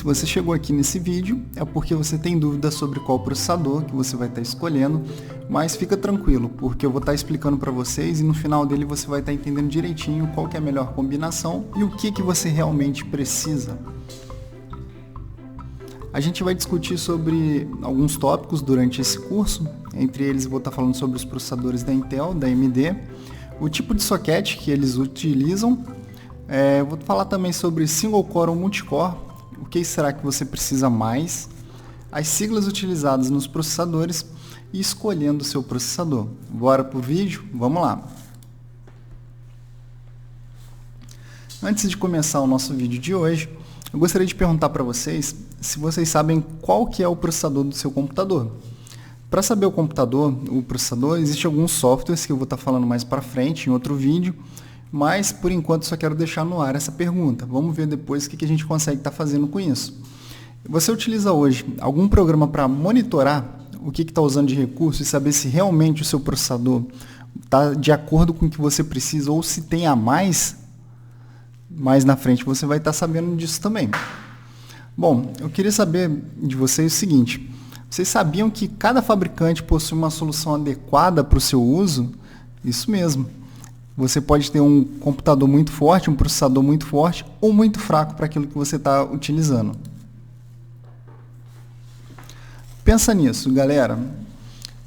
Se você chegou aqui nesse vídeo, é porque você tem dúvida sobre qual processador que você vai estar escolhendo, mas fica tranquilo, porque eu vou estar explicando para vocês e no final dele você vai estar entendendo direitinho qual que é a melhor combinação e o que você realmente precisa. A gente vai discutir sobre alguns tópicos durante esse curso, entre eles eu vou estar falando sobre os processadores da Intel, da AMD, o tipo de socket que eles utilizam, vou falar também sobre single core ou multicore, o que será que você precisa mais, as siglas utilizadas nos processadores e escolhendo o seu processador. Bora pro vídeo? Vamos lá! Antes de começar o nosso vídeo de hoje, eu gostaria de perguntar para vocês se vocês sabem qual que é o processador do seu computador. Para saber o processador, existem alguns softwares que eu vou estar falando mais para frente em outro vídeo, mas por enquanto só quero deixar no ar essa pergunta. Vamos ver depois o que a gente consegue estar fazendo com isso. Você utiliza hoje algum programa para monitorar o que está usando de recurso e saber se realmente o seu processador está de acordo com o que você precisa ou se tem a mais na frente você vai estar sabendo disso também. Bom, eu queria saber de vocês o seguinte: vocês sabiam que cada fabricante possui uma solução adequada para o seu uso? Isso mesmo. Você pode ter um computador muito forte, um processador muito forte ou muito fraco para aquilo que você está utilizando. Pensa nisso, galera.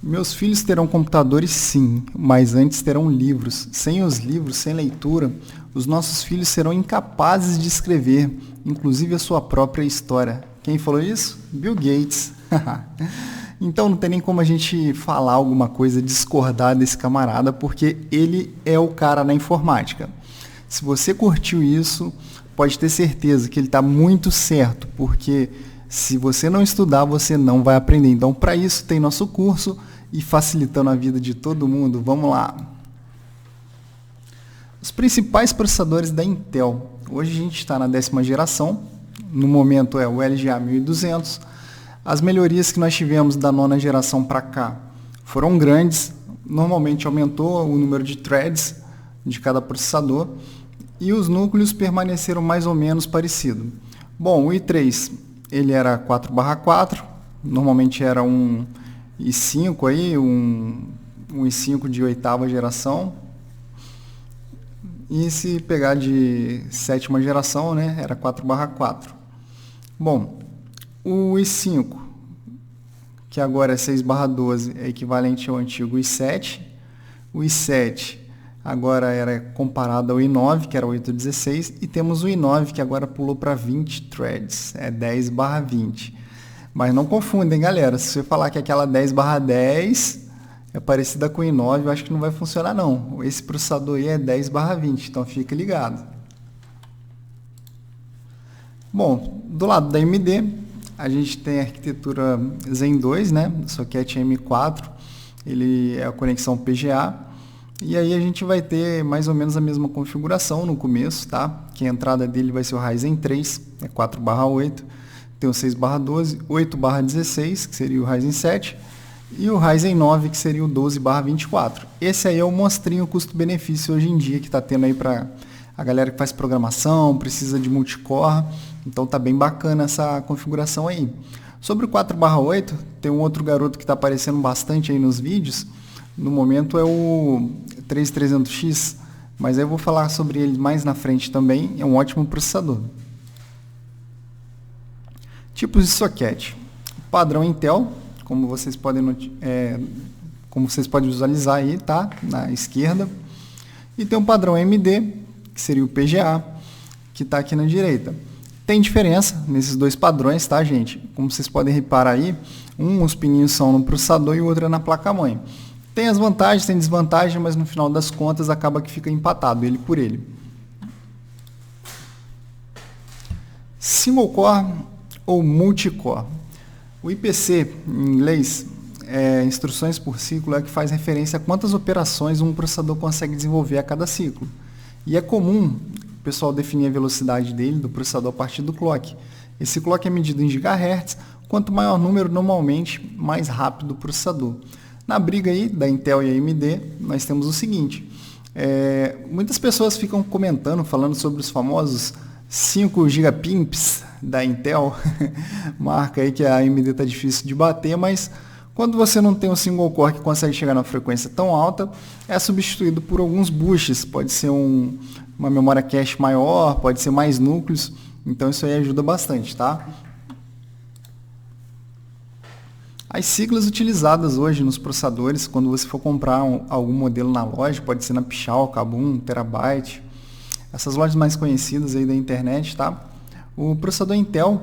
Meus filhos terão computadores sim, mas antes terão livros. Sem os livros, sem leitura, os nossos filhos serão incapazes de escrever, inclusive a sua própria história. Quem falou isso? Bill Gates. Então não tem nem como a gente falar alguma coisa, discordar desse camarada, porque ele é o cara na informática. Se você curtiu isso, pode ter certeza que ele está muito certo, porque se você não estudar, você não vai aprender. Então, para isso, tem nosso curso e facilitando a vida de todo mundo. Vamos lá! Os principais processadores da Intel. Hoje a gente está na 10ª geração, no momento é o LGA 1200. As melhorias que nós tivemos da 9ª geração para cá foram grandes, normalmente aumentou o número de threads de cada processador e os núcleos permaneceram mais ou menos parecidos. Bom, o i3 ele era 4/4, normalmente era um i5 aí, um i5 de 8ª geração. E se pegar de 7ª geração, né, era 4/4. Bom, o i5, que agora é 6/12, é equivalente ao antigo i7. O i7 agora era comparado ao i9, que era 8/16. E temos o i9, que agora pulou para 20 threads, é 10/20. Mas não confundem, galera. Se você falar que aquela 10/10 é parecida com o i9, eu acho que não vai funcionar não. Esse processador aí é 10/20, então fica ligado. Bom, do lado da AMD, a gente tem a arquitetura Zen 2, né? Socket M4, ele é a conexão PGA. E aí a gente vai ter mais ou menos a mesma configuração no começo, tá? Que a entrada dele vai ser o Ryzen 3, é 4/8. Tem o 6/12, 8/16, que seria o Ryzen 7. E o Ryzen 9, que seria o 12/24. Esse aí é o monstrinho custo-benefício hoje em dia que está tendo aí para a galera que faz programação, precisa de multicore. Então tá bem bacana essa configuração aí. Sobre o 4/8, tem um outro garoto que está aparecendo bastante aí nos vídeos. No momento é o 3300X, mas aí eu vou falar sobre ele mais na frente também. É um ótimo processador. Tipos de socket. Padrão Intel, como vocês podem visualizar aí, tá? Na esquerda. E tem um padrão AMD, que seria o PGA, que está aqui na direita. Tem diferença nesses dois padrões, tá, gente? Como vocês podem reparar aí, os pininhos são no processador e o outro é na placa-mãe. Tem as vantagens, tem desvantagens, mas no final das contas acaba que fica empatado, ele por ele. Single core ou multicore. O IPC, em inglês, instruções por ciclo, é que faz referência a quantas operações um processador consegue desenvolver a cada ciclo. E é comum o pessoal definir a velocidade dele, do processador, a partir do clock. Esse clock é medido em gigahertz, quanto maior o número, normalmente, mais rápido o processador. Na briga aí da Intel e AMD, nós temos o seguinte: muitas pessoas ficam comentando, falando sobre os famosos 5 gigapimps da Intel, marca aí que a AMD está difícil de bater, mas quando você não tem um single core que consegue chegar numa frequência tão alta, é substituído por alguns bushes, pode ser uma memória cache maior, pode ser mais núcleos, então isso aí ajuda bastante, tá? As siglas utilizadas hoje nos processadores, quando você for comprar algum modelo na loja, pode ser na Pichau, Kabum, Terabyte, essas lojas mais conhecidas aí da internet, tá? O processador Intel,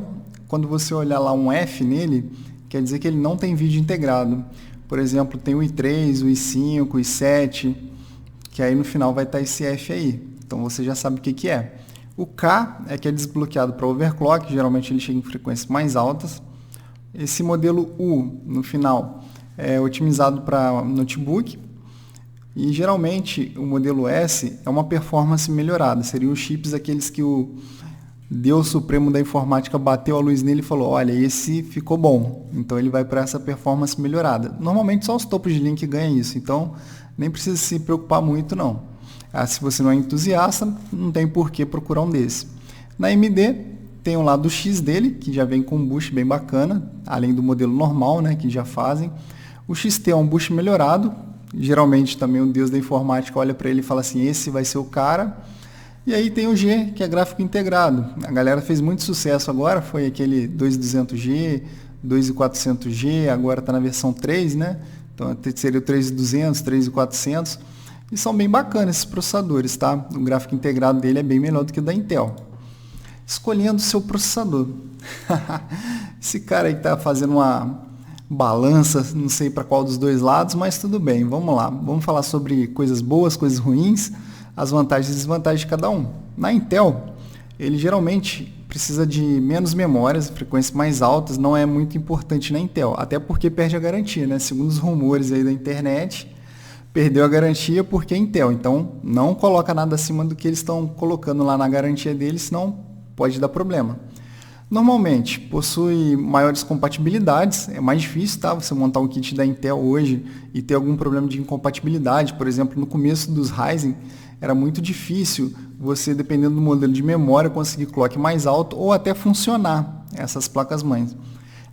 quando você olhar lá um F nele, quer dizer que ele não tem vídeo integrado. Por exemplo, tem o i3, o i5, o i7, que aí no final vai estar esse F aí. Então você já sabe o que é. O K é que é desbloqueado para overclock, geralmente ele chega em frequências mais altas. Esse modelo U, no final, é otimizado para notebook. E geralmente o modelo S é uma performance melhorada. Seriam os chips aqueles que o Deus Supremo da informática bateu a luz nele e falou, olha, esse ficou bom. Então ele vai para essa performance melhorada. Normalmente só os topos de linha que ganham isso, então nem precisa se preocupar muito não. Se você não é entusiasta, não tem por que procurar um desse. Na AMD tem o lado X dele, que já vem com um boost bem bacana, além do modelo normal, né, que já fazem. O XT é um boost melhorado, geralmente também o Deus da informática olha para ele e fala assim, esse vai ser o cara. E aí tem o G, que é gráfico integrado. A galera fez muito sucesso agora, foi aquele 2200G, 2400G, agora está na versão 3, né? Então seria o 3200, 3400. E são bem bacanas esses processadores, tá? O gráfico integrado dele é bem melhor do que o da Intel. Escolhendo o seu processador. Esse cara aí que está fazendo uma balança, não sei para qual dos dois lados, mas tudo bem, vamos lá. Vamos falar sobre coisas boas, coisas ruins, as vantagens e desvantagens de cada um. Na Intel, ele geralmente precisa de menos memórias, frequências mais altas, não é muito importante na Intel, até porque perde a garantia, né? Segundo os rumores aí da internet, perdeu a garantia porque é Intel, então não coloca nada acima do que eles estão colocando lá na garantia deles, senão pode dar problema. Normalmente, possui maiores compatibilidades, é mais difícil, tá? Você montar um kit da Intel hoje e ter algum problema de incompatibilidade. Por exemplo, no começo dos Ryzen, era muito difícil você, dependendo do modelo de memória, conseguir clock mais alto ou até funcionar essas placas-mães.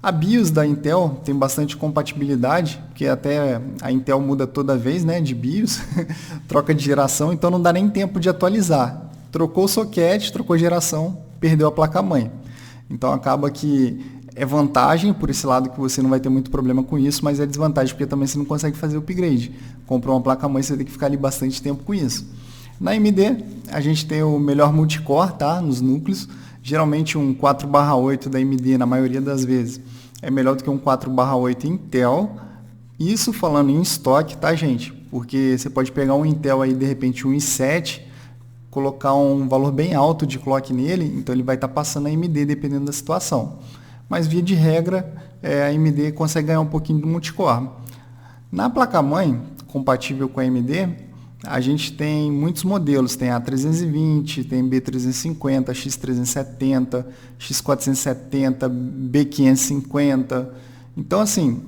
A BIOS da Intel tem bastante compatibilidade, porque até a Intel muda toda vez, né, de BIOS, troca de geração, então não dá nem tempo de atualizar. Trocou o socket, trocou geração, perdeu a placa-mãe. Então acaba que é vantagem por esse lado que você não vai ter muito problema com isso, mas é desvantagem porque também você não consegue fazer o upgrade. Comprou uma placa-mãe, você tem que ficar ali bastante tempo com isso. Na AMD, a gente tem o melhor multicore, tá, nos núcleos. Geralmente um 4/8 da AMD, na maioria das vezes, é melhor do que um 4/8 Intel. Isso falando em estoque, tá, gente? Porque você pode pegar um Intel aí, de repente um i7, colocar um valor bem alto de clock nele, então ele vai estar passando a AMD dependendo da situação. Mas via de regra, a AMD consegue ganhar um pouquinho do multicore. Na placa-mãe, compatível com a AMD, a gente tem muitos modelos, tem a A320, tem B350, X370, X470, B550. Então assim,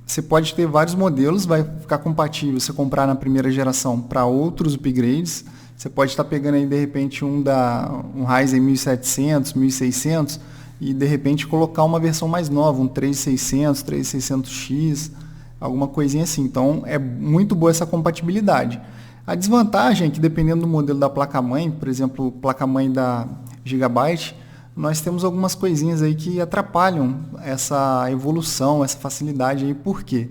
você pode ter vários modelos, vai ficar compatível você comprar na primeira geração para outros upgrades. Você pode estar pegando aí de repente um Ryzen 1700, 1600 e de repente colocar uma versão mais nova, um 3600, 3600X, alguma coisinha assim. Então é muito boa essa compatibilidade. A desvantagem é que dependendo do modelo da placa-mãe, por exemplo, placa-mãe da Gigabyte, nós temos algumas coisinhas aí que atrapalham essa evolução, essa facilidade aí. Por quê?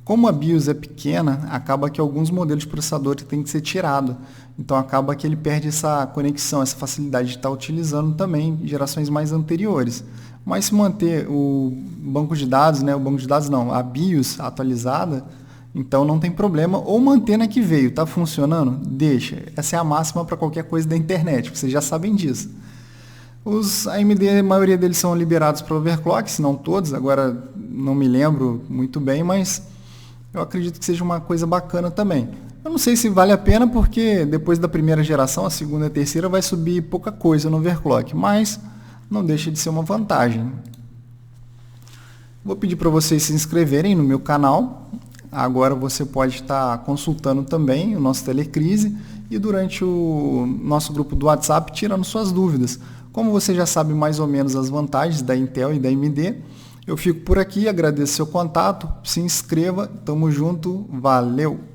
Como a BIOS é pequena, acaba que alguns modelos de processadores têm que ser tirados. Então acaba que ele perde essa conexão, essa facilidade de estar utilizando também gerações mais anteriores. Mas se manter o banco de dados, né, a BIOS atualizada, então não tem problema. Ou manter na que veio, está funcionando? Deixa. Essa é a máxima para qualquer coisa da internet, vocês já sabem disso. Os AMD, a maioria deles são liberados para overclock, se não todos, agora não me lembro muito bem, mas eu acredito que seja uma coisa bacana também. Eu não sei se vale a pena porque depois da primeira geração, a segunda e a terceira vai subir pouca coisa no overclock, mas não deixa de ser uma vantagem. Vou pedir para vocês se inscreverem no meu canal. Agora você pode estar consultando também o nosso Telecrise e durante o nosso grupo do WhatsApp tirando suas dúvidas. Como você já sabe mais ou menos as vantagens da Intel e da AMD, eu fico por aqui, agradeço seu contato, se inscreva, tamo junto, valeu!